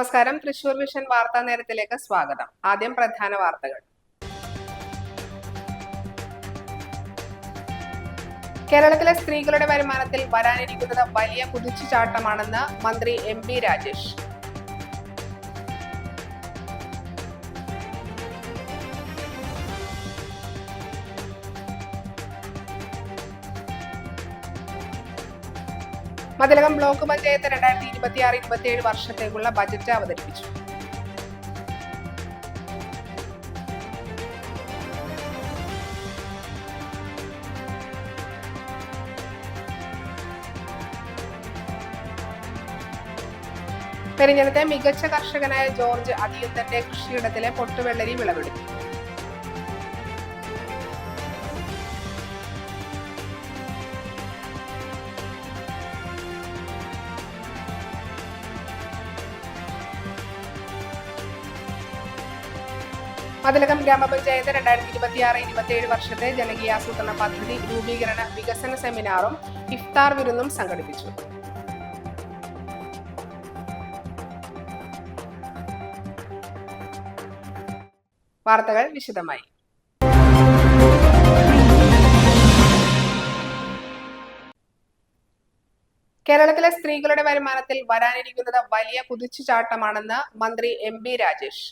നമസ്കാരം. തൃശൂർ വിഷൻ വാർത്താ നേരത്തിലേക്ക് സ്വാഗതം. ആദ്യം പ്രധാന വാർത്തകൾ. കേരളത്തിലെ സ്ത്രീകളുടെ വരുമാനത്തിൽ വരാനിരിക്കുന്നത് വലിയ കുതിച്ചുചാട്ടമാണെന്ന് മന്ത്രി MP രാജേഷ്. മതിലകം ബ്ലോക്ക് പഞ്ചായത്ത് 2026-27 വർഷത്തേക്കുള്ള ബജറ്റ് അവതരിപ്പിച്ചു. പെരിഞ്ഞനത്തെ മികച്ച കർഷകനായ ജോർജ് അതിയുന്തന്റെ കൃഷിയിടത്തിലെ പൊട്ടുവെള്ളരി വിളവെടുത്തു. മതിലകം ഗ്രാമപഞ്ചായത്ത് 2026-27 വർഷത്തെ ജനകീയാസൂത്രണ പദ്ധതി രൂപീകരണ വികസന സെമിനാറും ഇഫ്താർ വിരുന്നും സംഘടിപ്പിച്ചു. വാർത്തകൾ വിശദമായി. കേരളത്തിലെ സ്ത്രീകളുടെ വരുമാനത്തിൽ വരാനിരിക്കുന്നത് വലിയ കുതിച്ചുചാട്ടമാണെന്ന് മന്ത്രി MP രാജേഷ്.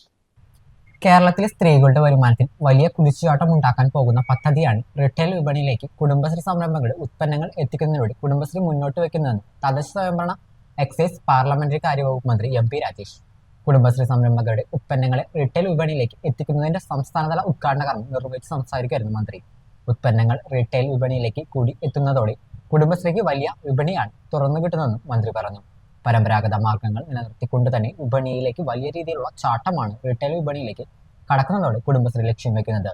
കേരളത്തിലെ സ്ത്രീകളുടെ വരുമാനത്തിൽ വലിയ കുതിച്ചുചാട്ടം ഉണ്ടാക്കാൻ പോകുന്ന പദ്ധതിയാണ് റീട്ടെയിൽ വിപണിയിലേക്ക് കുടുംബശ്രീ സംരംഭങ്ങളുടെ ഉത്പന്നങ്ങൾ എത്തിക്കുന്നതിലൂടെ കുടുംബശ്രീ മുന്നോട്ട് വയ്ക്കുന്നതെന്ന് തദ്ദേശ സ്വയംഭരണ എക്സൈസ് പാർലമെന്ററി കാര്യവകുപ്പ് മന്ത്രി MP രാജേഷ് കുടുംബശ്രീ സംരംഭകരുടെ ഉത്പന്നങ്ങളെ റീട്ടെയിൽ വിപണിയിലേക്ക് എത്തിക്കുന്നതിന്റെ സംസ്ഥാനതല ഉദ്ഘാടന കർമ്മം നിർവഹിച്ച് സംസാരിക്കുകയായിരുന്നു മന്ത്രി. ഉത്പന്നങ്ങൾ റീട്ടെയിൽ വിപണിയിലേക്ക് കൂടി എത്തുന്നതോടെ കുടുംബശ്രീക്ക് വലിയ വിപണിയാണ് തുറന്നു കിട്ടുന്നതെന്നും മന്ത്രി പറഞ്ഞു. പരമ്പരാഗത മാർഗങ്ങൾ നിലനിർത്തിക്കൊണ്ട് തന്നെ വിപണിയിലേക്ക് വലിയ രീതിയിലുള്ള ചാട്ടമാണ് റീട്ടെയിൽ വിപണിയിലേക്ക് കടക്കുന്നതോടെ കുടുംബശ്രീ ലക്ഷ്യം വെക്കുന്നത്.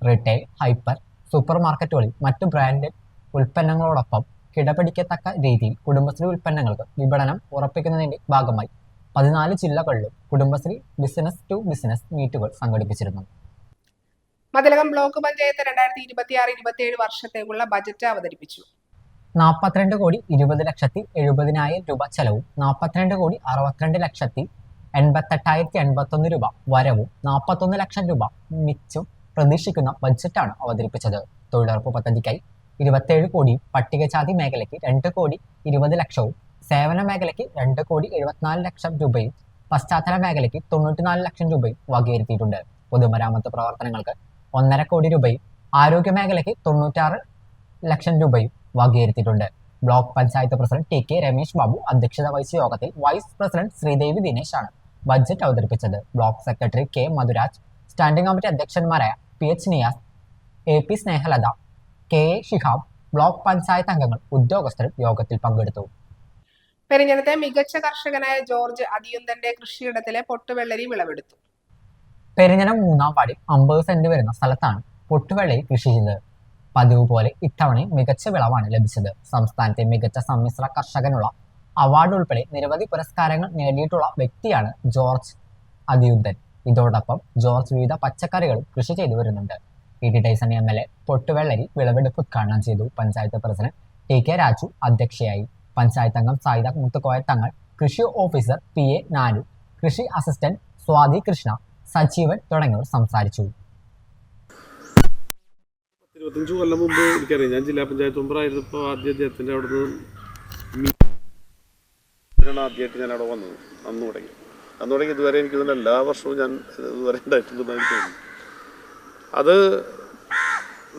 റീട്ടെയിൽ, ഹൈപ്പർ, സൂപ്പർ മാർക്കറ്റുകളിൽ മറ്റു ബ്രാൻഡഡ് ഉൽപ്പന്നങ്ങളോടൊപ്പം കിടപിടിക്കത്തക്ക രീതിയിൽ കുടുംബശ്രീ ഉൽപ്പന്നങ്ങൾക്ക് വിപണനം ഉറപ്പിക്കുന്നതിന്റെ ഭാഗമായി 14 ജില്ലകളിലും കുടുംബശ്രീ ബിസിനസ് ടു ബിസിനസ് മീറ്റുകൾ സംഘടിപ്പിച്ചിരുന്നു. മതിലകം ബ്ലോക്ക് പഞ്ചായത്ത് 2026-27 വർഷത്തേക്കുള്ള ബജറ്റ് അവതരിപ്പിച്ചു. 42,20,70,000 രൂപ ചെലവും 42,62,88,081 രൂപ വരവും 41 ലക്ഷം രൂപ മിച്ചം പ്രതീക്ഷിക്കുന്ന ബജറ്റാണ് അവതരിപ്പിച്ചത്. തൊഴിലുറപ്പ് പദ്ധതിക്കായി 27 കോടിയും പട്ടികജാതി മേഖലയ്ക്ക് 2,20,00,000, സേവന മേഖലയ്ക്ക് 2,74,00,000 രൂപയും പശ്ചാത്തല മേഖലയ്ക്ക് 94 ലക്ഷം രൂപയും വകയിരുത്തിയിട്ടുണ്ട്. പൊതുമരാമത്ത് പ്രവർത്തനങ്ങൾക്ക് 1,50 കോടി രൂപയും ആരോഗ്യ മേഖലയ്ക്ക് 96 ലക്ഷം രൂപയും വകയിരുത്തിയിട്ടുണ്ട്. Block panchayat president TK Ramesh Babu അധ്യക്ഷത വഹിച്ച യോഗത്തിൽ വൈസ് പ്രസിഡന്റ് ശ്രീദേവി ദിനേശാണ് ബജറ്റ് അവതരിപ്പിച്ചത്. Block secretary K Madhuraj, standing committee അധ്യക്ഷന്മാരായ PH Niyas, AP Snehalatha, KA Shihab, block panchayat അംഗങ്ങൾ, ഉദ്യോഗസ്ഥരും യോഗത്തിൽ പങ്കെടുത്തു. പെരിഞ്ഞനത്തെ മികച്ച കർഷകനായ ജോർജ് അതിയുന്തന്റെ കൃഷിയിടത്തിലെ പൊട്ടുവെള്ളരി വിളവെടുത്തു. പെരിഞ്ഞനം 3-ാം വാർഡിൽ 50 സെന്റ് വരുന്ന സ്ഥലത്താണ് പൊട്ടുവെള്ളരി കൃഷി ചെയ്തത്. പതിവ് പോലെ ഇത്തവണയും മികച്ച വിളവാണ് ലഭിച്ചത്. സംസ്ഥാനത്തെ മികച്ച സമ്മിശ്ര കർഷകനുള്ള അവാർഡ് ഉൾപ്പെടെ നിരവധി പുരസ്കാരങ്ങൾ നേടിയിട്ടുള്ള വ്യക്തിയാണ് ജോർജ് അതിയുന്തൻ. ഇതോടൊപ്പം ജോർജ് വിവിധ പച്ചക്കറികളും കൃഷി ചെയ്തു വരുന്നുണ്ട്. ET ടൈസൺ MLA പൊട്ടുവെള്ളരി വിളവെടുപ്പ് ഉദ്ഘാടനം ചെയ്തു. പഞ്ചായത്ത് പ്രസിഡന്റ് TK രാജു അധ്യക്ഷയായി. പഞ്ചായത്ത് അംഗം സായിദ മുത്തുക്കോയ തങ്ങൾ, കൃഷി ഓഫീസർ PA നാനു, കൃഷി അസിസ്റ്റന്റ് സ്വാതി കൃഷ്ണ, സജീവൻ തുടങ്ങിയവർ സംസാരിച്ചു. 25 കൊല്ലം മുമ്പ് എനിക്കറിയാം. ഞാൻ ജില്ലാ പഞ്ചായത്ത് മെമ്പറായിരുന്നപ്പോൾ ആദ്യം അദ്ദേഹത്തിൻ്റെ അവിടെ നിന്ന് ആദ്യമായിട്ട് ഞാൻ അവിടെ വന്നത്. അന്ന് തുടങ്ങി ഇതുവരെ എനിക്ക് തോന്നുന്നു എല്ലാ വർഷവും ഞാൻ ഇതുവരെ ഉണ്ടായിട്ടുണ്ടെന്ന് എനിക്ക് തോന്നുന്നു. അത്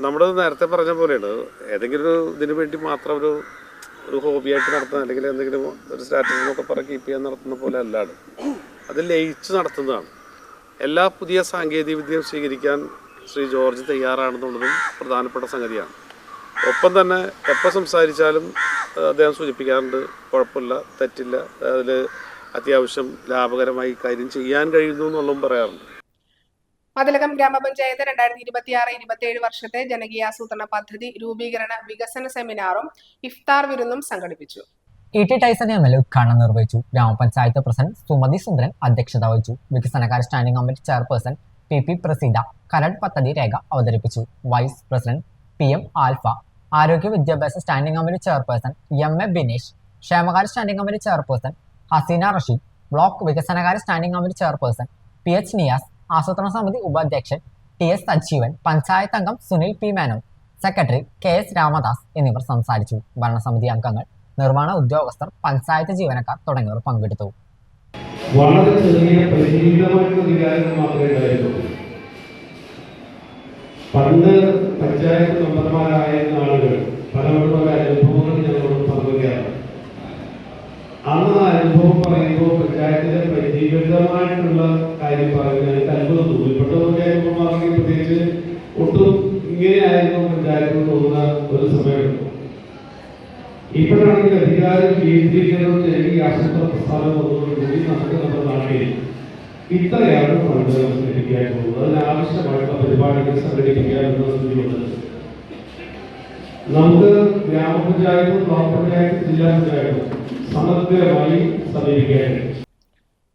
നമ്മുടെ നേരത്തെ പറഞ്ഞ പോലെയാണ്. ഏതെങ്കിലും ഒരു ഇതിനു വേണ്ടി മാത്രം ഒരു ഹോബിയായിട്ട് നടത്തുന്ന അല്ലെങ്കിൽ എന്തെങ്കിലും ഒരു സ്ട്രാറ്റജി എന്നൊക്കെ പറഞ്ഞ് കീപ്പ് ചെയ്യാൻ നടത്തുന്ന പോലെ അല്ലാതെ അത് ലയിച്ച് നടത്തുന്നതാണ്. എല്ലാ പുതിയ സാങ്കേതിക വിദ്യയും സ്വീകരിക്കാൻ ശ്രീ ജോർജ് തയ്യാറാണെന്നുള്ളതും പ്രധാനപ്പെട്ട സംഗതിയാണ്. ഒപ്പം തന്നെ എപ്പോൾ സംസാരിച്ചാലും അദ്ദേഹം സൂചിപ്പിക്കാറുണ്ട്, കുഴപ്പമില്ല, തെറ്റില്ല, അതിൽ അത്യാവശ്യം ലാഭകരമായി കാര്യം ചെയ്യാൻ കഴിയുന്നു എന്നുള്ളതും പറയാറുണ്ട്. മതിലകം ഗ്രാമപഞ്ചായത്ത് 2026-27 വർഷത്തെ ജനകീയാസൂത്രണ പദ്ധതി രൂപീകരണ വികസന സെമിനാറും ഇഫ്താർ വിരുന്നും സംഘടിപ്പിച്ചു. ET ടൈസൺ MLA ഉദ്ഘാടനം നിർവഹിച്ചു. ഗ്രാമപഞ്ചായത്ത് പ്രസിഡന്റ് സുമതി സുന്ദരൻ അധ്യക്ഷത വഹിച്ചു. വികസനകാര്യ സ്റ്റാൻഡിംഗ് കമ്മിറ്റി ചെയർപേഴ്സൺ PP പ്രസീദ കരട് പദ്ധതി രേഖ അവതരിപ്പിച്ചു. വൈസ് പ്രസിഡന്റ് PM ആൽഫ, ആരോഗ്യ വിദ്യാഭ്യാസ standing committee chairperson MA Binesh, ക്ഷേമകാര്യ standing committee chairperson Haseena Rasheed, block വികസനകാര്യ standing committee chairperson PH Niyas, ആസൂത്രണ സമിതി ഉപാധ്യക്ഷൻ TS സജീവൻ, പഞ്ചായത്ത് അംഗം Sunil P Menon, secretary KS Ramadas എന്നിവർ സംസാരിച്ചു. ഭരണസമിതി അംഗങ്ങൾ, നിർവ്വഹണ ഉദ്യോഗസ്ഥർ, പഞ്ചായത്ത് ജീവനക്കാർ തുടങ്ങിയവർ പങ്കെടുത്തു. വളരെ ചെറിയ പരിമിതമായിട്ടുള്ള വികാരങ്ങൾ മാത്രമേ ഉണ്ടായിരുന്നുള്ളൂ. പണ്ട് പഞ്ചായത്ത് മെമ്പർമാരായിരുന്ന ആളുകൾ പലവട്ടം അനുഭവങ്ങൾ ഞങ്ങളോട് പങ്കുവയ്ക്കാറുണ്ട്. അന്ന് ആ അനുഭവം പറയുമ്പോൾ പഞ്ചായത്തിലെ പരിമിതമായിട്ടുള്ള കാര്യം പറയുന്നത് എനിക്ക് അത്ഭുതം തോന്നി. ഇപ്പോഴത്തെ അനുഭവമാണെങ്കിൽ പ്രത്യേകിച്ച് ഒട്ടും ഇങ്ങനെയായിരുന്നു പഞ്ചായത്ത് തോന്നുന്ന ഒരു സമയമുണ്ട്. ഇപ്പോഴാണെങ്കിൽ അധികാരം കേന്ദ്രീകരണം ചെയ്ത് ഈ ആസൂത്രണ പ്രസ്ഥാനം വന്നതോടുകൂടി നമുക്ക് നമ്മുടെ നാട്ടിൽ ഇത്രയാണ് ഫണ്ട് സംഘടിപ്പിക്കാൻ പോകുന്നത്. അതിനാവശ്യമായിട്ടുള്ള പരിപാടികൾ സംഘടിപ്പിക്കാൻ എന്ന സ്ഥിതി വന്നത്. നമുക്ക് ഗ്രാമപഞ്ചായത്തും ബ്ലോക്ക് പഞ്ചായത്തും ജില്ലാ പഞ്ചായത്തും സമഗ്രമായി സമീപിക്കാൻ.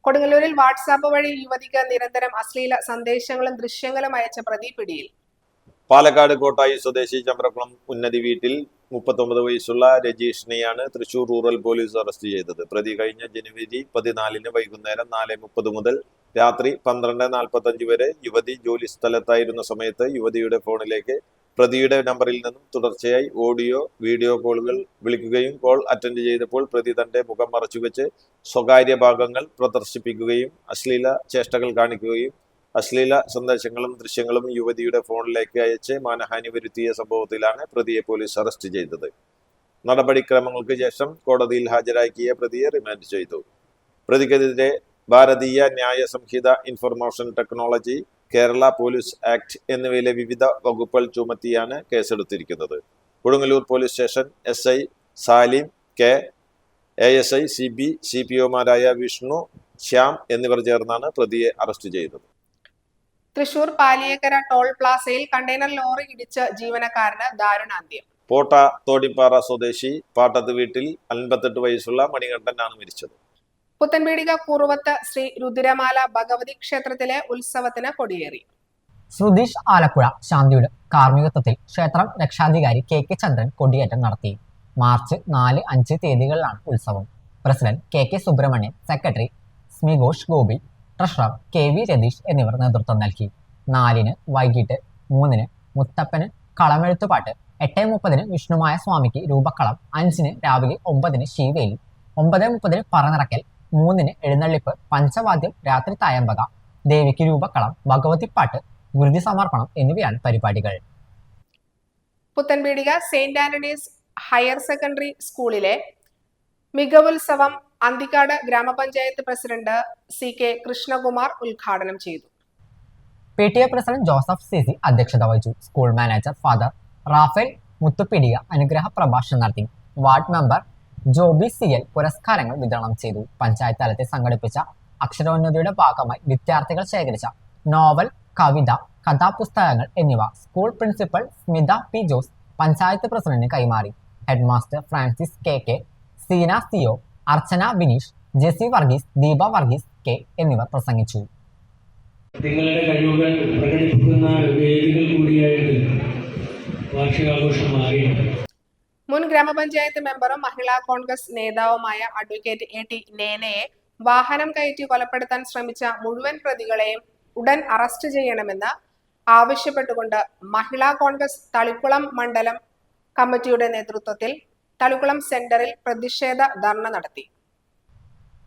കൊടുങ്ങല്ലൂരിൽ വാട്സാപ്പ് വഴി യുവതിക്ക് നിരന്തരം അശ്ലീല സന്ദേശങ്ങളും ദൃശ്യങ്ങളും അയച്ച പ്രതി പിടിയിൽ. പാലക്കാട് കോട്ടായി സ്വദേശി ചമ്രക്കുളം ഉന്നതി വീട്ടിൽ 39 വയസ്സുള്ള രജീഷിനെയാണ് തൃശൂർ റൂറൽ പോലീസ് അറസ്റ്റ് ചെയ്തത്. പ്രതി കഴിഞ്ഞ ജനുവരി 14 വൈകുന്നേരം 4:30 മുതൽ രാത്രി 12:45 വരെ യുവതി ജോലി സ്ഥലത്തായിരുന്ന സമയത്ത് യുവതിയുടെ ഫോണിലേക്ക് പ്രതിയുടെ നമ്പറിൽ നിന്നും തുടർച്ചയായി ഓഡിയോ, വീഡിയോ കോളുകൾ വിളിക്കുകയും കോൾ അറ്റൻഡ് ചെയ്തപ്പോൾ പ്രതി തന്റെ മുഖം മറച്ചുവെച്ച് സ്വകാര്യ ഭാഗങ്ങൾ പ്രദർശിപ്പിക്കുകയും അശ്ലീല ചേഷ്ടകൾ കാണിക്കുകയും അശ്ലീല സന്ദേശങ്ങളും ദൃശ്യങ്ങളും യുവതിയുടെ ഫോണിലേക്ക് അയച്ച് മാനഹാനി വരുത്തിയ സംഭവത്തിലാണ് പ്രതിയെ പോലീസ് അറസ്റ്റ് ചെയ്തത്. നടപടിക്രമങ്ങൾക്ക് ശേഷം കോടതിയിൽ ഹാജരാക്കിയ പ്രതിയെ റിമാൻഡ് ചെയ്തു. പ്രതിക്കെതിരെ Bharatiya Nyaya Sanhita, information technology, Kerala police act എന്നിവയിലെ വിവിധ വകുപ്പുകൾ ചുമത്തിയാണ് കേസെടുത്തിരിക്കുന്നത്. Kodungallur police station SI Salim K, ASI CB, CPOമാരായ വിഷ്ണു, ശ്യാം എന്നിവർ ചേർന്നാണ് പ്രതിയെ അറസ്റ്റ് ചെയ്തത്. തൃശൂർ പാലിയേക്കര ടോൾ പ്ലാസയിൽ കണ്ടെയ്നർ ലോറി ഇടിച്ച് ജീവനക്കാരന് ദാരുണാന്ത്യം. പോട്ട തോടിപ്പാറ സ്വദേശി പാട്ടത്ത് വീട്ടിൽ 58 വയസ്സുള്ള മണികണ്ഠനാണ് മരിച്ചത്. പുത്തൻപീടിക കുറുവത്ത് ശ്രീ രുദ്രമാല ഭഗവതി ക്ഷേത്രത്തിലെ ഉത്സവത്തിന് കൊടിയേറി. സുധീഷ് ആലപ്പുഴ ശാന്തിയുടെ കാർമ്മികത്വത്തിൽ ക്ഷേത്രം രക്ഷാധികാരി KK ചന്ദ്രൻ കൊടിയേറ്റം നടത്തി. മാർച്ച് 4, 5 തീയതികളിലാണ് ഉത്സവം. President KK Subramanian, secretary Smighosh Gopi, treasurer KV Ratheesh എന്നിവർ നേതൃത്വം നൽകി. 4-ന് വൈകിട്ട് 3-ന് മുത്തപ്പന് കളമെഴുത്തുപാട്ട്, 8:30-ന് വിഷ്ണുമായ സ്വാമിക്ക് രൂപക്കളം, 5-ന് രാവിലെ 9-ന് ശീവേലി, 9:30-ന് പറനിറക്കൽ, 3-ന് എഴുന്നള്ളിപ്പ്, പഞ്ചവാദ്യം, രാത്രി തായമ്പക, ദേവിക്ക് രൂപക്കളം, ഭഗവതിപ്പാട്ട്, ഗുരുതി സമർപ്പണം എന്നിവയാണ് പരിപാടികൾ. Puthanpeedika saint Antony's higher secondary സ്കൂളിലെ മികവുത്സവം അന്തിക്കാട് ഗ്രാമപഞ്ചായത്ത് പ്രസിഡന്റ് CK കൃഷ്ണകുമാർ ഉദ്ഘാടനം ചെയ്തു. PTA പ്രസിഡന്റ് ജോസഫ് CC അധ്യക്ഷത വഹിച്ചു. സ്കൂൾ മാനേജർ ഫാദർ റാഫേൽ മുത്തുപിടിക അനുഗ്രഹ പ്രഭാഷണം നടത്തി. വാർഡ് മെമ്പർ ജോബി CL പുരസ്കാരങ്ങൾ വിതരണം ചെയ്തു. പഞ്ചായത്ത് തലത്തിൽ സംഘടിപ്പിച്ച അക്ഷരോന്നതിയുടെ ഭാഗമായി വിദ്യാർത്ഥികൾ ശേഖരിച്ച നോവൽ, കവിത, കഥാപുസ്തകങ്ങൾ എന്നിവ school principal Smitha P Jose panchayat പ്രസിഡന്റിന് കൈമാറി. Head master Francis KK, Seena CO, Archana Bineesh, Jessy Varghese, Deepa Varghese K എന്നിവർ പ്രസംഗിച്ചു. നിങ്ങളുടെ കഴിവുകൾ പ്രകടിപ്പിക്കുന്ന വേദികൾ കൂടിയായിട്ട് വാർഷികാഘോഷം മാറിയിട്ടുണ്ട്. മുൻ ഗ്രാമപഞ്ചായത്ത് മെമ്പറും മഹിളാ കോൺഗ്രസ് നേതാവുമായ അഡ്വക്കേറ്റ് AT നേനയെ വാഹനം കയറ്റി കൊലപ്പെടുത്താൻ ശ്രമിച്ച മുഴുവൻ പ്രതികളെയും ഉടൻ അറസ്റ്റ് ചെയ്യണമെന്ന് ആവശ്യപ്പെട്ടുകൊണ്ട് മഹിളാ കോൺഗ്രസ് തളിക്കുളം മണ്ഡലം കമ്മിറ്റിയുടെ നേതൃത്വത്തിൽ തളിക്കുളം സെന്ററിൽ പ്രതിഷേധ ധർണ നടത്തി.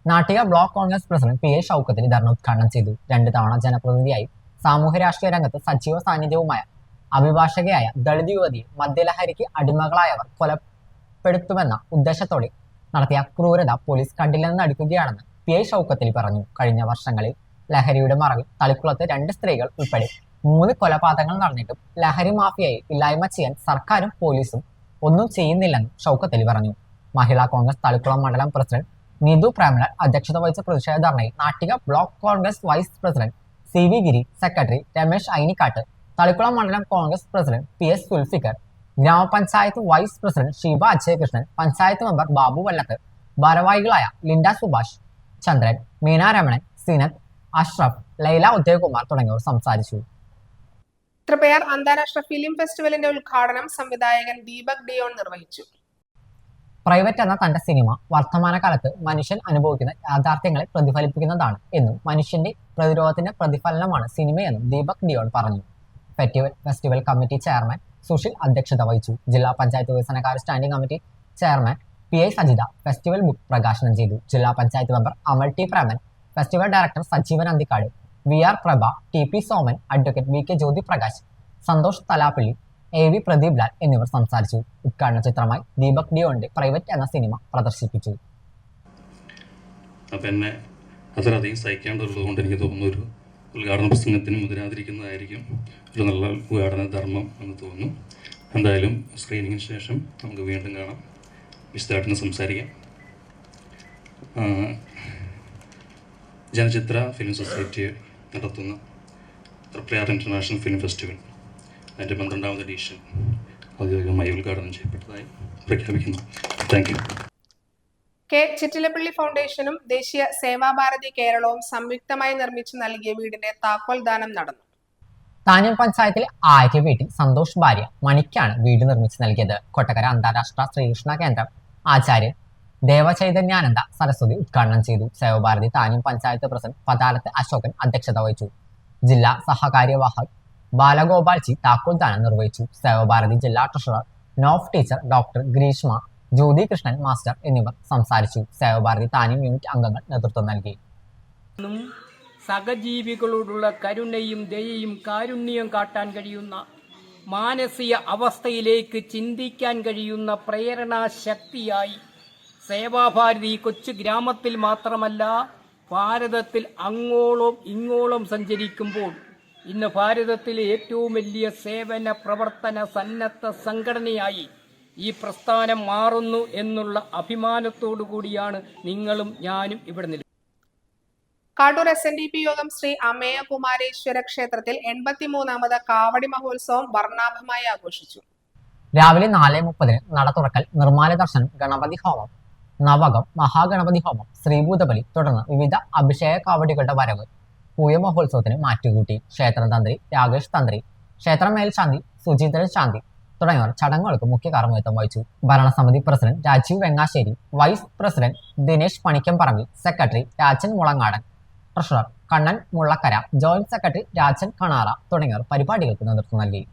Nattika block Congress president PA ഷൗക്കത്തിന് ധർണ ഉദ്ഘാടനം ചെയ്തു. 2 തവണ ജനപ്രതിനിധിയായി സാമൂഹ്യ രാഷ്ട്രീയ രംഗത്ത് സജീവ സാന്നിധ്യവുമായ അഭിഭാഷകയായ ദളിത് യുവതിയെ മദ്യലഹരിക്ക് അടിമകളായവർ കൊലപ്പെടുത്തുമെന്ന ഉദ്ദേശത്തോടെ നടത്തിയ ക്രൂരത പോലീസ് കണ്ടില്ലെന്ന് നടിക്കുകയാണെന്ന് PA ഷൗക്കത്തിൽ പറഞ്ഞു. കഴിഞ്ഞ വർഷങ്ങളിൽ ലഹരിയുടെ മറവിൽ തളിക്കുളത്ത് 2 സ്ത്രീകൾ ഉൾപ്പെടെ 3 കൊലപാതകങ്ങൾ നടന്നിട്ടും ലഹരി മാഫിയയെ ഇല്ലായ്മ ചെയ്യാൻ സർക്കാരും പോലീസും ഒന്നും ചെയ്യുന്നില്ലെന്നും ഷൗക്കത്തിൽ പറഞ്ഞു. മഹിളാ കോൺഗ്രസ് തളിക്കുളം മണ്ഡലം പ്രസിഡന്റ് നിതു പ്രേമലാൽ അധ്യക്ഷത വഹിച്ച പ്രതിഷേധ ധർണയിൽ Nattika block Congress vice president CV Giri, secretary Ramesh Ainikkattu, Thalikulam മണ്ഡലം Congress president PS Sulfikar, grama panchayat vice president Sheeba Ajayakrishnan, panchayat member Babu Vallathu, ഭാരവാഹികളായ ലിൻഡ സുഭാഷ്, ചന്ദ്രൻ, മീന രമണൻ, സിനത്ത്, അഷ്റഫ്, ലൈല ഉദയകുമാർ തുടങ്ങിയവർ സംസാരിച്ചു. തൃപ്പയാർ അന്താരാഷ്ട്ര ഫിലിം ഫെസ്റ്റിവലിന്റെ ഉദ്ഘാടനം സംവിധായകൻ ദീപക് ഡിയോൺ നിർവഹിച്ചു. പ്രൈവറ്റ് എന്ന തന്റെ സിനിമ വർത്തമാനകാലത്ത് മനുഷ്യൻ അനുഭവിക്കുന്ന യാഥാർത്ഥ്യങ്ങളെ പ്രതിഫലിപ്പിക്കുന്നതാണ് എന്നും മനുഷ്യന്റെ പ്രതിരോധത്തിന്റെ പ്രതിഫലനമാണ് സിനിമയെന്നും ദീപക് ഡിയോൺ പറഞ്ഞു. ഫെസ്റ്റിവൽ കമ്മിറ്റി ചെയർമാൻ സുഷിൽ അധ്യക്ഷത വഹിച്ചു. ജില്ലാ പഞ്ചായത്ത് വികസനകാര്യ standing committee chairman PI Sajitha festival book പ്രകാശനം ചെയ്തു. ജില്ലാ പഞ്ചായത്ത് member Amal T Preman, festival director Sajeevan Anthikad, VR Prabha, TP Soman, advocate VK Jyothiprakash, Santhosh Thalappally, AV Pradeep Lal എന്നിവർ സംസാരിച്ചു. ഉദ്ഘാടന ചിത്രമായി ദീപക് ഡിയോന്റെ പ്രൈവറ്റ് എന്ന സിനിമ പ്രദർശിപ്പിച്ചു. അപ്പം എന്നെ അത്രയധികം സഹിക്കേണ്ടതുള്ളത് കൊണ്ട് എനിക്ക് തോന്നുന്നു ഒരു ഉദ്ഘാടന പ്രസംഗത്തിന് മുതിരാതിരിക്കുന്നതായിരിക്കും ഒരു നല്ല ഉദ്ഘാടന ധർമ്മം എന്ന് തോന്നുന്നു. എന്തായാലും സ്ക്രീനിങ്ങിന് ശേഷം നമുക്ക് വീണ്ടും കാണാം, വിശദമായിട്ടൊന്ന് സംസാരിക്കാം. ജനചിത്ര ഫിലിം സൊസൈറ്റി നടത്തുന്ന തൃപ്രയാർ ഇൻ്റർനാഷണൽ ഫിലിം ഫെസ്റ്റിവൽ അതിൻ്റെ 12ാമത് എഡിഷൻ ഔദ്യോഗികമായി ഉദ്ഘാടനം ചെയ്യപ്പെട്ടതായി പ്രഖ്യാപിക്കുന്നു. Thank you. കെ ചിറ്റിലപ്പള്ളി ഫൗണ്ടേഷനും ദേശീയ സേവാഭാരതി കേരളവും സംയുക്തമായി നിർമ്മിച്ചു നൽകിയ വീടിന്റെ താക്കോൽ ദാനം നടന്നു. താന്യം പഞ്ചായത്തിലെ ആര്യ വീട്ടിൽ സന്തോഷ് ഭാര്യ മണിക്കാണ് വീട് നിർമ്മിച്ചു നൽകിയത്. കൊട്ടക്കര അന്താരാഷ്ട്ര ശ്രീകൃഷ്ണ കേന്ദ്രം ആചാര്യൻ ദേവചൈതന്യാനന്ദ സരസ്വതി ഉദ്ഘാടനം ചെയ്തു. സേവാഭാരതി താന്യം പഞ്ചായത്ത് പ്രസിഡന്റ് പതാലത്ത് അശോകൻ അധ്യക്ഷത വഹിച്ചു. ജില്ലാ സഹകാര്യവാഹക് ബാലഗോപാൽജി താക്കോൽ ദാനം നിർവഹിച്ചു. സേവാഭാരതി ജില്ലാ ട്രഷറർ നോഫ് teacher doctor Greeshma, Jyothi Krishnan master എന്നിവർ സംസാരിച്ചു. സേവാഭാരതി താന്യം യൂണിറ്റ് അംഗങ്ങൾ നേതൃത്വം നൽകി. സഹജീവികളോടുള്ള കരുണയും ദയയും കാരുണ്യം കാട്ടാൻ കഴിയുന്ന മാനസിക അവസ്ഥയിലേക്ക് ചിന്തിക്കാൻ കഴിയുന്ന പ്രേരണാശക്തിയായി സേവാഭാരതി കൊച്ചു ഗ്രാമത്തിൽ മാത്രമല്ല ഭാരതത്തിൽ അങ്ങോളം ഇങ്ങോളം സഞ്ചരിക്കുമ്പോൾ ഇന്ന് ഭാരതത്തിലെ ഏറ്റവും വലിയ സേവന പ്രവർത്തന സന്നദ്ധ സംഘടനയായി ഈ പ്രസ്ഥാനം മാറുന്നു എന്നുള്ള അഭിമാനത്തോടു കൂടിയാണ് നിങ്ങളും ഞാനും ഇവിടെ നിൽക്കുന്നത്. കാട്ടൂർ SNDP യോഗം ശ്രീ അമേയ കുമാരേശ്വര ക്ഷേത്രത്തിൽ 83ാമത് കാവടി മഹോത്സവം വർണ്ണാഭമായി ആഘോഷിച്ചു. രാവിലെ 4:30 നട തുറക്കൽ, നിർമ്മാല ദർശനം, ഗണപതി ഹോമം, നവകം, മഹാഗണപതി ഹോമം, ശ്രീഭൂതബലി, തുടർന്ന് വിവിധ അഭിഷേക കാവടികളുടെ വരവ് പൂയ മഹോത്സവത്തിന് മാറ്റുകൂട്ടി. ക്ഷേത്രം തന്ത്രി രാകേഷ് തന്ത്രി, ക്ഷേത്രം മേൽശാന്തി സുചിന്ദ്രൻ ശാന്തി തുടങ്ങിയവർ ചടങ്ങുകൾക്ക് മുഖ്യ കാർമ്മികത്വം വഹിച്ചു. ഭരണസമിതി president Rajeev Vengassery, vice president Dinesh Panikkamparambil, secretary Rajan Mulangadan, treasurer Kannan Mullakkara, joint secretary Rajan Kanara തുടങ്ങിയവർ പരിപാടികൾക്ക് നേതൃത്വം നൽകി.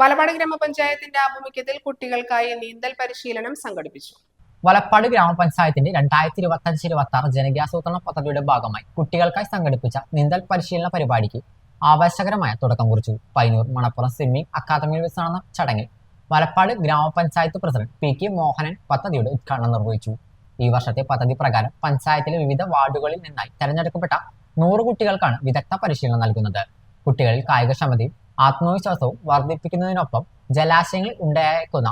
വലപ്പാട് ഗ്രാമപഞ്ചായത്തിന്റെ ആഭിമുഖ്യത്തിൽ കുട്ടികൾക്കായി നീന്തൽ പരിശീലനം സംഘടിപ്പിച്ചു. വലപ്പാട് ഗ്രാമപഞ്ചായത്തിന്റെ 2025-26 ജനകീയാസൂത്രണ പദ്ധതിയുടെ ഭാഗമായി കുട്ടികൾക്കായി സംഘടിപ്പിച്ച നീന്തൽ പരിശീലന പരിപാടിക്ക് ആവേശകരമായ തുടക്കം കുറിച്ചു. പയ്യന്നൂർ മണപ്പുറം സ്വിമ്മിംഗ് അക്കാദമിയിൽ വെച്ച് നടന്ന ചടങ്ങിൽ വലപ്പാട് ഗ്രാമപഞ്ചായത്ത് പ്രസിഡന്റ് PK മോഹനൻ പദ്ധതിയുടെ ഉദ്ഘാടനം നിർവഹിച്ചു. ഈ വർഷത്തെ പദ്ധതി പ്രകാരം പഞ്ചായത്തിലെ വിവിധ വാർഡുകളിൽ നിന്നായി തെരഞ്ഞെടുക്കപ്പെട്ട 100 കുട്ടികൾക്കാണ് വിദഗ്ധ പരിശീലനം നൽകുന്നത്. കുട്ടികളിൽ കായികക്ഷമതയും ആത്മവിശ്വാസവും വർദ്ധിപ്പിക്കുന്നതിനൊപ്പം ജലാശയങ്ങളിൽ ഉണ്ടായേക്കുന്ന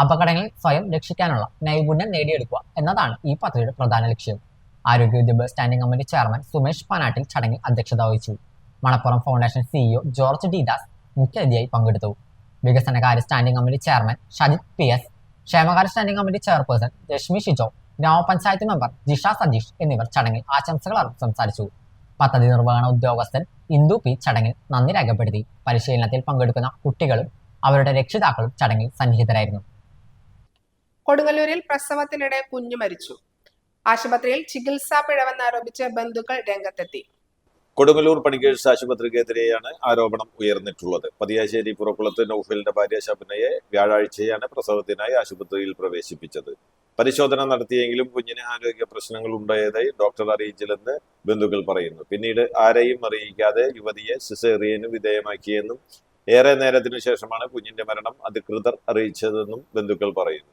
അപകടങ്ങളിൽ സ്വയം രക്ഷിക്കാനുള്ള നൈപുണ്യം നേടിയെടുക്കുക എന്നതാണ് ഈ പദ്ധതിയുടെ പ്രധാന ലക്ഷ്യം. ആരോഗ്യ വിദ്യാഭ്യാസ standing committee chairman Sumesh Panattil ചടങ്ങിൽ അധ്യക്ഷത വഹിച്ചു. Manappuram foundation CEO George D Das മുഖ്യാതിഥിയായി പങ്കെടുത്തു. വികസനകാര്യ standing committee chairman Shajith PS, ക്ഷേമകാര്യ standing committee chairperson Reshmi Shijo, grama panchayat member Jisha Sajeesh എന്നിവർ ചടങ്ങിൽ ആശംസകൾ അർപ്പിച്ച് സംസാരിച്ചു. പദ്ധതി നിർവഹണ ഉദ്യോഗസ്ഥൻ ഇന്ദു P ചടങ്ങിൽ നന്ദി രേഖപ്പെടുത്തി. പരിശീലനത്തിൽ പങ്കെടുക്കുന്ന കുട്ടികളും അവരുടെ രക്ഷിതാക്കളും ചടങ്ങിൽ സന്നിഹിതരായിരുന്നു. കൊടുങ്ങല്ലൂരിൽ പ്രസവത്തിനിടെ കുഞ്ഞു മരിച്ചു. ആശുപത്രിയിൽ ചികിത്സാ പിഴവെന്നാരോപിച്ച് ബന്ധുക്കൾ രംഗത്തെത്തി. കൊടുങ്ങല്ലൂർ പണിക്കേഴ്സ് ആശുപത്രിക്കെതിരെയാണ് ആരോപണം ഉയർന്നിട്ടുള്ളത്. പതിയാശ്ശേരി പുറക്കുളത്ത് നൌഫലിന്റെ ഭാര്യ ശബനയെ വ്യാഴാഴ്ചയാണ് പ്രസവത്തിനായി ആശുപത്രിയിൽ പ്രവേശിപ്പിച്ചത്. പരിശോധന നടത്തിയെങ്കിലും കുഞ്ഞിന് ആരോഗ്യ പ്രശ്നങ്ങൾ ഉണ്ടായതായി ഡോക്ടർ അറിയിച്ചില്ലെന്ന് ബന്ധുക്കൾ പറയുന്നു. പിന്നീട് ആരെയും അറിയിക്കാതെ യുവതിയെ സിസേറിയന് വിധേയമാക്കിയെന്നും ഏറെ നേരത്തിനു ശേഷമാണ് കുഞ്ഞിന്റെ മരണം അധികൃതർ അറിയിച്ചതെന്നും ബന്ധുക്കൾ പറയുന്നു.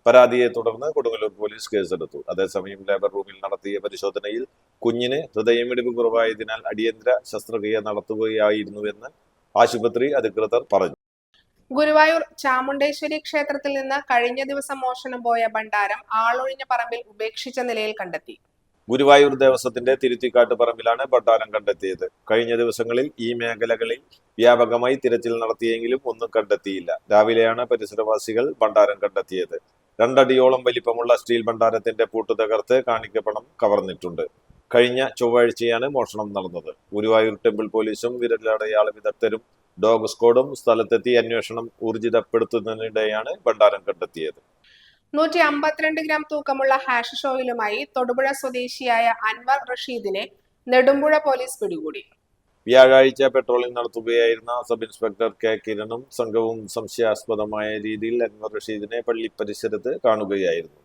പരാതിയെ തുടർന്ന് കൊടുങ്ങല്ലൂർ പോലീസ് കേസെടുത്തു. അതേസമയം ലേബർ റൂമിൽ നടത്തിയ പരിശോധനയിൽ കുഞ്ഞിന് ഹൃദയമിടിപ്പ് കുറവായതിനാൽ അടിയന്തര ശസ്ത്രക്രിയ നടത്തുകയായിരുന്നുവെന്ന് ആശുപത്രി അധികൃതർ പറഞ്ഞു. ഗുരുവായൂർ ചാമുണ്ടേശ്വരി ക്ഷേത്രത്തിൽ നിന്ന് കഴിഞ്ഞ ദിവസം മോഷണം പോയ ഭണ്ഡാരം ആളൊഴിഞ്ഞ പറമ്പിൽ ഉപേക്ഷിച്ച നിലയിൽ കണ്ടെത്തി. ഗുരുവായൂർ ദേവസ്വത്തിന്റെ തിരുത്തിക്കാട്ട് പറമ്പിലാണ് ഭണ്ഡാരം കണ്ടെത്തിയത്. കഴിഞ്ഞ ദിവസങ്ങളിൽ ഈ മേഖലകളിൽ വ്യാപകമായി തിരച്ചിൽ നടത്തിയെങ്കിലും ഒന്നും കണ്ടെത്തിയില്ല. രാവിലെയാണ് പരിസരവാസികൾ ഭണ്ഡാരം കണ്ടെത്തിയത്. 2 അടിയോളം വലിപ്പമുള്ള സ്റ്റീൽ ഭണ്ഡാരത്തിന്റെ പൂട്ട് തകർത്ത് കാണിക്കപ്പണം കവർന്നിട്ടുണ്ട്. കഴിഞ്ഞ ചൊവ്വാഴ്ചയാണ് മോഷണം നടന്നത്. ഗുരുവായൂർ ടെമ്പിൾ പോലീസും വിരലടയാള വിദഗ്ധരും ഡോഗ് സ്ക്വാഡും സ്ഥലത്തെത്തി അന്വേഷണം ഊർജിതപ്പെടുത്തുന്നതിനിടെയാണ് ഭണ്ഡാരം കണ്ടെത്തിയത്. 152 ഗ്രാം തൂക്കമുള്ള ഹാഷിഷ് ഓയിലുമായി തൊടുപുഴ സ്വദേശിയായ അൻവർ റഷീദിനെ നെടുമ്പുഴ പോലീസ് പിടികൂടി. വ്യാഴാഴ്ച പെട്രോളിംഗ് നടത്തുകയായിരുന്ന സബ് ഇൻസ്പെക്ടർ കെ കിരണും സംഘവും സംശയാസ്പദമായ രീതിയിൽ അൻവർ റഷീദിനെ പള്ളി പരിസരത്ത് കാണുകയായിരുന്നു.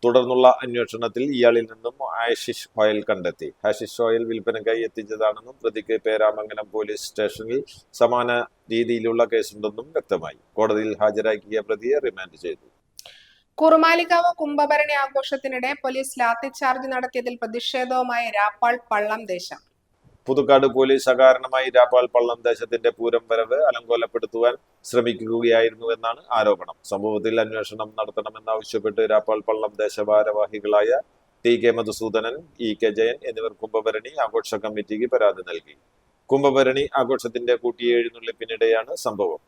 തുടർന്നുള്ള അന്വേഷണത്തിൽ ഇയാളിൽ നിന്നും ഹാഷിഷ് ഓയിൽ കണ്ടെത്തി. ഹാഷിഷ് ഓയിൽ വിൽപ്പനയ്ക്കായി എത്തിച്ചതാണെന്നും പ്രതിക്ക് പേരാമംഗലം പോലീസ് സ്റ്റേഷനിൽ സമാന രീതിയിലുള്ള കേസുണ്ടെന്നും വ്യക്തമായി. കോടതിയിൽ ഹാജരാക്കിയ പ്രതിയെ റിമാൻഡ് ചെയ്തു. കുറുമാലിക്കാവ് കുംഭഭരണി ആഘോഷത്തിനിടെ പോലീസ് ലാത്തിച്ചാർജ് നടത്തിയതിൽ പ്രതിഷേധവുമായി രാപ്പാൾ പള്ളം ദേശം. പുതുക്കാട് പോലീസ് അകാരണമായി രാപ്പാൾ പള്ളം ദേശത്തിന്റെ പൂരം വരവ് അലങ്കോലപ്പെടുത്തുവാൻ ശ്രമിക്കുകയായിരുന്നുവെന്നാണ് ആരോപണം. സംഭവത്തിൽ അന്വേഷണം നടത്തണമെന്നാവശ്യപ്പെട്ട് രാപ്പാൾ പള്ളം ദേശഭാരവാഹികളായ T K Madhusudanan, E K Jayan എന്നിവർ കുംഭഭരണി ആഘോഷ കമ്മിറ്റിക്ക് പരാതി നൽകി. കുംഭഭരണി ആഘോഷത്തിന്റെ കൂട്ടിയെഴുന്നള്ളിപ്പിനിടെയാണ് സംഭവം.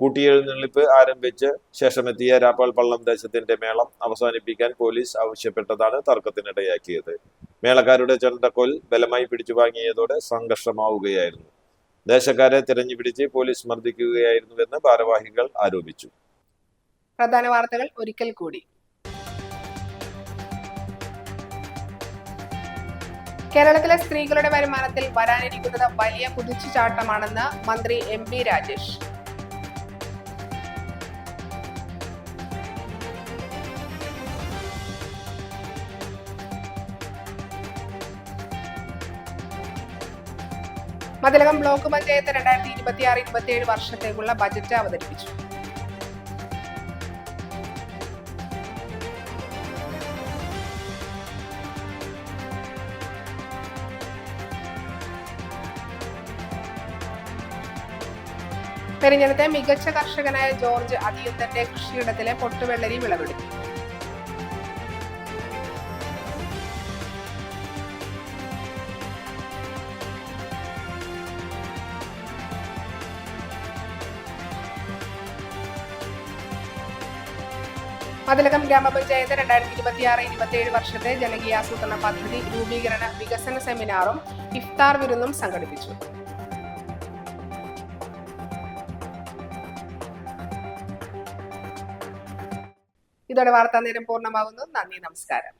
കൂട്ടിയെഴുന്നള്ളിപ്പ് ആരംഭിച്ച് ശേഷമെത്തിയ രാപ്പാൾ പള്ളം ദേശത്തിന്റെ മേളം അവസാനിപ്പിക്കാൻ പോലീസ് ആവശ്യപ്പെട്ടതാണ് തർക്കത്തിനിടയാക്കിയത്. മേളക്കാരുടെ ചെണ്ടക്കോൽ ബലമായി പിടിച്ചു വാങ്ങിയതോടെ സംഘർഷമാവുകയായിരുന്നു. ദേശക്കാരെ തിരഞ്ഞുപിടിച്ച് പോലീസ് മർദ്ദിക്കുകയായിരുന്നുവെന്ന് ഭാരവാഹികൾ ആരോപിച്ചു. പ്രധാന വാർത്തകൾ ഒരിക്കൽ കൂടി. കേരളത്തിലെ സ്ത്രീകളുടെ വരുമാനത്തിൽ വരാനിരിക്കുന്നത് വലിയ കുതിച്ചുചാട്ടമാണെന്ന് മന്ത്രി M B Rajesh. Mathilakam block panchayat 2026-27 വർഷത്തേക്കുള്ള ബജറ്റ് അവതരിപ്പിച്ചു. പെരിഞ്ഞനത്തെ മികച്ച കർഷകനായ ജോർജ് അതിയുത്തന്റെ കൃഷിയിടത്തിലെ പൊട്ടുവെള്ളരി വിളവെടുത്തു. മതിലകം ഗ്രാമപഞ്ചായത്ത് 2026-27 വർഷത്തെ ജനകീയാസൂത്രണ പദ്ധതി രൂപീകരണ വികസന സെമിനാറും ഇഫ്താർ വിരുന്നും സംഘടിപ്പിച്ചു. ഇതോടെ വാർത്താ നേരം പൂർണ്ണമാകുന്നു. നന്ദി, നമസ്കാരം.